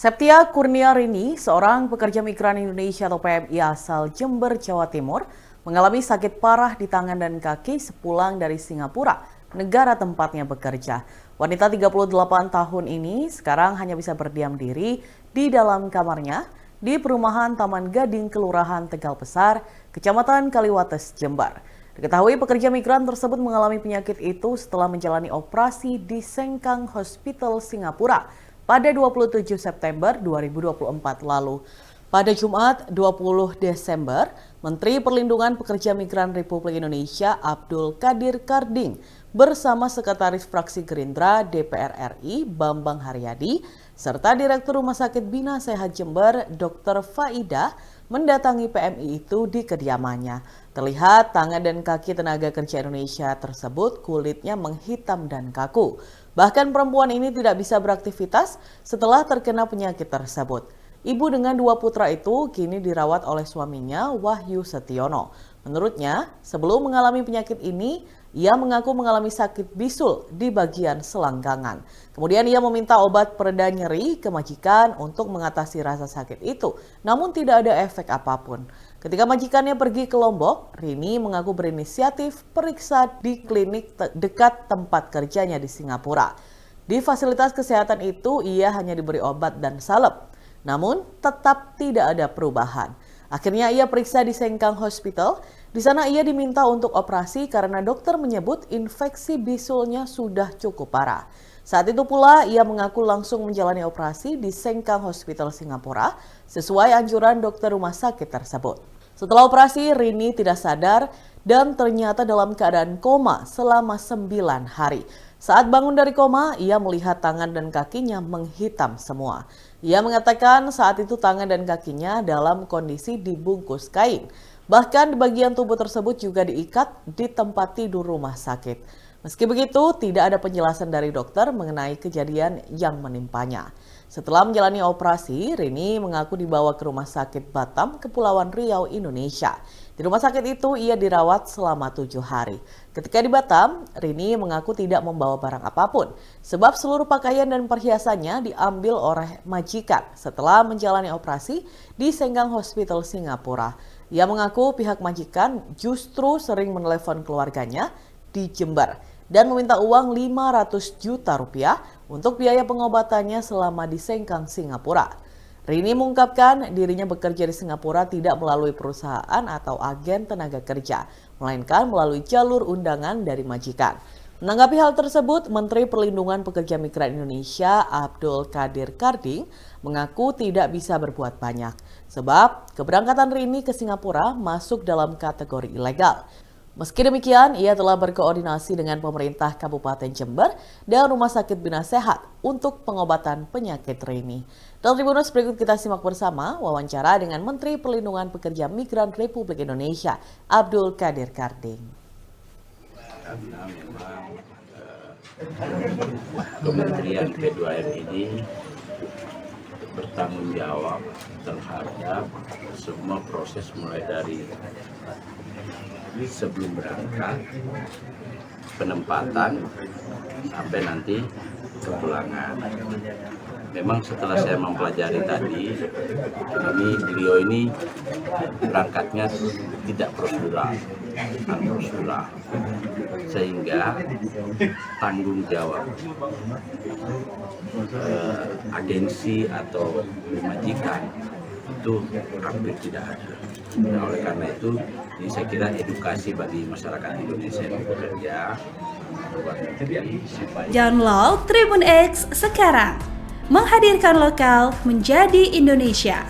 Septia Kurniarini, seorang pekerja migran Indonesia atau PMI asal Jember, Jawa Timur, mengalami sakit parah di tangan dan kaki sepulang dari Singapura, negara tempatnya bekerja. Wanita 38 tahun ini sekarang hanya bisa berdiam diri di dalam kamarnya di perumahan Taman Gading, Kelurahan Tegal Besar, Kecamatan Kaliwates, Jember. Diketahui pekerja migran tersebut mengalami penyakit itu setelah menjalani operasi di Sengkang Hospital, Singapura pada 27 September 2024 lalu. Pada Jumat 20 Desember, Menteri Perlindungan Pekerja Migran Republik Indonesia Abdul Qadir Karding bersama Sekretaris Fraksi Gerindra DPR RI Bambang Haryadi serta Direktur Rumah Sakit Bina Sehat Jember Dr. Faidah mendatangi PMI itu di kediamannya. Terlihat tangan dan kaki tenaga kerja Indonesia tersebut kulitnya menghitam dan kaku. Bahkan perempuan ini tidak bisa beraktivitas setelah terkena penyakit tersebut. Ibu dengan dua putra itu kini dirawat oleh suaminya Wahyu Setiono. Menurutnya, sebelum mengalami penyakit ini, ia mengaku mengalami sakit bisul di bagian selangkangan. Kemudian ia meminta obat pereda nyeri ke majikan untuk mengatasi rasa sakit itu, namun tidak ada efek apapun. Ketika majikannya pergi ke Lombok, Rini mengaku berinisiatif periksa di klinik dekat tempat kerjanya di Singapura. Di fasilitas kesehatan itu, ia hanya diberi obat dan salep. Namun, tetap tidak ada perubahan. Akhirnya ia periksa di Sengkang Hospital. Di sana ia diminta untuk operasi karena dokter menyebut infeksi bisulnya sudah cukup parah. Saat itu pula ia mengaku langsung menjalani operasi di Sengkang Hospital Singapura sesuai anjuran dokter rumah sakit tersebut. Setelah operasi, Rini tidak sadar dan ternyata dalam keadaan koma selama 9 hari. Saat bangun dari koma, ia melihat tangan dan kakinya menghitam semua. Ia mengatakan saat itu tangan dan kakinya dalam kondisi dibungkus kain. Bahkan di bagian tubuh tersebut juga diikat di tempat tidur rumah sakit. Meski begitu, tidak ada penjelasan dari dokter mengenai kejadian yang menimpanya. Setelah menjalani operasi, Rini mengaku dibawa ke Rumah Sakit Batam, Kepulauan Riau, Indonesia. Di rumah sakit itu ia dirawat selama 7 hari. Ketika di Batam, Rini mengaku tidak membawa barang apapun, sebab seluruh pakaian dan perhiasannya diambil oleh majikan setelah menjalani operasi di Sengkang Hospital Singapura. Ia mengaku pihak majikan justru sering menelepon keluarganya di Jember dan meminta uang 500 juta rupiah untuk biaya pengobatannya selama di Sengkang, Singapura. Rini mengungkapkan dirinya bekerja di Singapura tidak melalui perusahaan atau agen tenaga kerja, melainkan melalui jalur undangan dari majikan. Menanggapi hal tersebut, Menteri Perlindungan Pekerja Migran Indonesia Abdul Qadir Karding mengaku tidak bisa berbuat banyak, sebab keberangkatan Rini ke Singapura masuk dalam kategori ilegal. Meski demikian, ia telah berkoordinasi dengan pemerintah Kabupaten Jember dan Rumah Sakit Bina Sehat untuk pengobatan penyakit Rini. Dalam Tribunnews berikut kita simak bersama wawancara dengan Menteri Perlindungan Pekerja Migran Republik Indonesia, Abdul Qadir Karding. Karena memang Kementerian P2M ini bertanggung jawab terhadap semua proses mulai dari sebelum berangkat, penempatan, sampai nanti kepulangan. Memang setelah saya mempelajari tadi, beliau ini berangkatnya tidak prosedural, sehingga tanggung jawab agensi atau majikan itu hampir tidak ada. Nah, oleh karena itu, ini saya kira edukasi bagi masyarakat Indonesia yang bekerja luar negeri. Download Tribun X sekarang, menghadirkan lokal menjadi Indonesia.